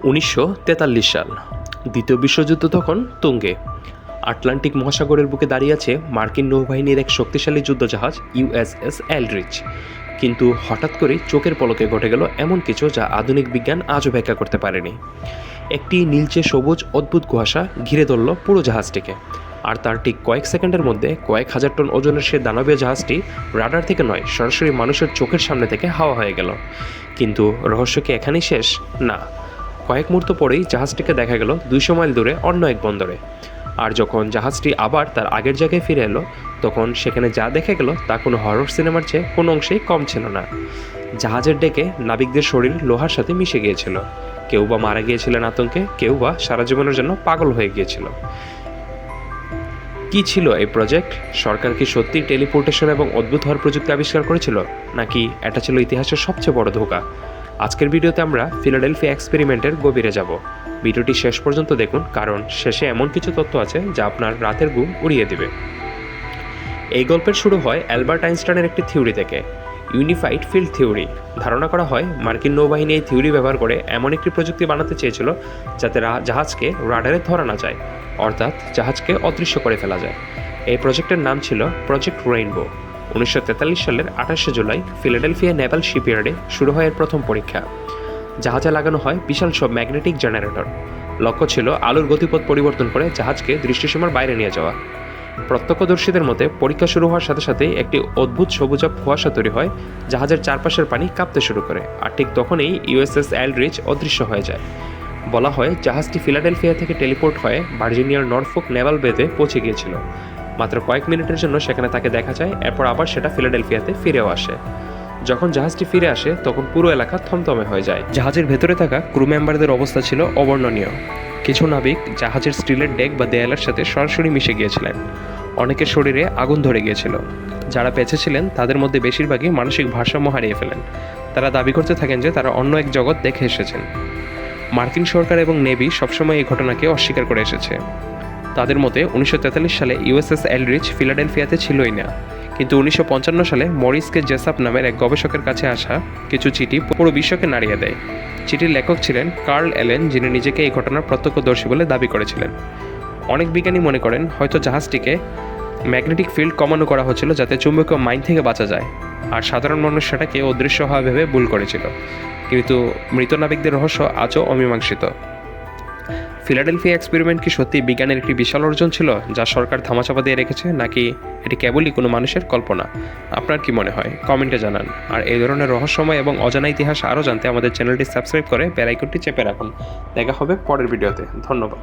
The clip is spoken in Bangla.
1943 সাল। দ্বিতীয় বিশ্বযুদ্ধ তখন তুঙ্গে। আটলান্টিক মহাসাগরের বুকে দাঁড়িয়ে আছে মার্কিন নৌবাহিনীর এক শক্তিশালী যুদ্ধজাহাজ ইউএসএস এলড্রিচ। কিন্তু হঠাৎ করেই চোখের পলকে ঘটে গেল এমন কিছু যা আধুনিক বিজ্ঞান আজও ব্যাখ্যা করতে পারেনি। একটি নীলচে সবুজ অদ্ভুত কুয়াশা ঘিরে ধরল পুরো জাহাজটিকে, আর তার ঠিক কয়েক সেকেন্ডের মধ্যে কয়েক হাজার টন ওজনের সে দানবীয় জাহাজটি রাডার থেকে নয়, সরাসরি মানুষের চোখের সামনে থেকে হাওয়া হয়ে গেল। কিন্তু রহস্য কি এখানেই শেষ? না, কয়েক মুহূর্ত পরেই জাহাজটিকে দেখা গেল 200 মাইল দূরে অন্য এক বন্দরে। আর যখন জাহাজটি আবার তার আগের জায়গায় ফিরে এলো, তখন সেখানে যা দেখা গেল তা কোনো হরর সিনেমার চেয়ে কোনো অংশেই কম ছিল না। জাহাজের ডেকে নাবিকদের শরীর লোহার সাথে মিশে গিয়েছিল। কেউ বা মারা গিয়েছিলেন আতঙ্কে, কেউ বা সারা জীবনের জন্য পাগল হয়ে গিয়েছিল। কি ছিল এই প্রজেক্ট? সরকার কি সত্যি টেলিপোর্টেশন এবং অদ্ভুত হওয়ার প্রযুক্তি আবিষ্কার করেছিল, নাকি এটা ছিল ইতিহাসের সবচেয়ে বড় ধোঁকা? আজকের ভিডিওতে আমরা ফিলাডেলফিয়া এক্সপেরিমেন্টের গভীরে যাব। ভিডিওটি শেষ পর্যন্ত দেখুন, কারণ শেষে এমন কিছু তথ্য আছে যা আপনার রাতের ঘুম উড়িয়ে দেবে। এই গল্পের শুরু হয় অ্যালবার্ট আইনস্টাইনের একটি থিওরি থেকে, ইউনিফাইড ফিল্ড থিওরি। ধারণা করা হয় মার্কিন নৌবাহিনী এই থিওরি ব্যবহার করে এমন একটি প্রযুক্তি বানাতে চেয়েছিল যাতে জাহাজকে রাডারে ধরা না যায়, অর্থাৎ জাহাজকে অদৃশ্য করে ফেলা যায়। এই প্রজেক্টের নাম ছিল প্রজেক্ট রেইনবো। 1943 সালের 28শে জুলাই ফিলাডেলফিয়া নেভাল শিপইয়ার্ডে শুরু হয় এর প্রথম পরীক্ষা। জাহাজে লাগানো হয় বিশাল সব ম্যাগনেটিক জেনারেটর। লক্ষ্য ছিল আলোর গতিপথ পরিবর্তন করে জাহাজকে দৃষ্টিসীমার বাইরে নিয়ে যাওয়া। প্রত্যক্ষদর্শীদের মতে পরীক্ষা শুরু হওয়ার সাথে সাথেই একটি অদ্ভুত সবুজাভ কুয়াশা তৈরি হয়, জাহাজের চারপাশের পানি কাঁপতে শুরু করে, আর ঠিক তখনই ইউএসএস এলড্রিচ অদৃশ্য হয়ে যায়। বলা হয় জাহাজটি ফিলাডেলফিয়া থেকে টেলিপোর্ট হয়ে ভার্জিনিয়ার নরফোক নেভাল বেতে পৌঁছে গিয়েছিল। মাত্র কয়েক মিনিটের জন্য সেখানে তাকে দেখা যায়, এরপর আবার সেটা ফিলাডেলফিয়াতে ফিরেও আসে। যখন জাহাজটি ফিরে আসে তখন পুরো এলাকা থমথমে হয়ে যায়। জাহাজের ভেতরে থাকা ক্রু মেম্বারদের অবস্থা ছিল অবর্ণনীয়। কিছু নাবিক জাহাজের স্টিলের ডেক বা দেয়ালের সাথে সরাসরি মিশে গিয়েছিলেন। অনেকের শরীরে আগুন ধরে গিয়েছিল। যারা বেঁচে ছিলেন তাদের মধ্যে বেশিরভাগই মানসিক ভারসাম্য হারিয়ে ফেলেন। তারা দাবি করতে থাকেন যে তারা অন্য এক জগৎ দেখে এসেছেন। মার্কিন সরকার এবং নেভি সবসময় এই ঘটনাকে অস্বীকার করে এসেছে। তাদের মতে 1943 সালে ইউএসএস এলড্রিচ ফিলাডেলফিয়াতে ছিলই না, কিন্তু 1955 সালে মরিস কে জেসাপ নামের এক গবেষকের কাছে আসা কিছু চিঠি পুরো বিশ্বকে নাড়িয়ে দেয়। চিঠির লেখক ছিলেন কার্ল এলেন, যিনি নিজেকে এই ঘটনার প্রত্যক্ষদর্শী বলে দাবি করেছিলেন। অনেক বিজ্ঞানী মনে করেন হয়তো জাহাজটিকে ম্যাগনেটিক ফিল্ড কমানো করা হচ্ছিল যাতে চুম্বকীয় মাইন থেকে বাঁচা যায়, আর সাধারণ মানুষ সেটাকে অদৃশ্য হওয়া ভেবে ভুল করেছিল। কিন্তু মৃত নাবিকদের রহস্য আজও অমীমাংসিত। ফিলাডেলফিয়া এক্সপেরিমেন্ট কি সত্যি বিজ্ঞানের একটি বিশাল অর্জন ছিল যা সরকার ধামাচাপা দিয়ে রেখেছে, নাকি এটি কেবলই কোনো মানুষের কল্পনা? আপনার কি মনে হয় কমেন্টে জানান। আর এই ধরনের রহস্যময় এবং অজানা ইতিহাস আরও জানতে আমাদের চ্যানেলটি সাবস্ক্রাইব করে বেল আইকনটি চেপে রাখুন। দেখা হবে পরের ভিডিওতে। ধন্যবাদ।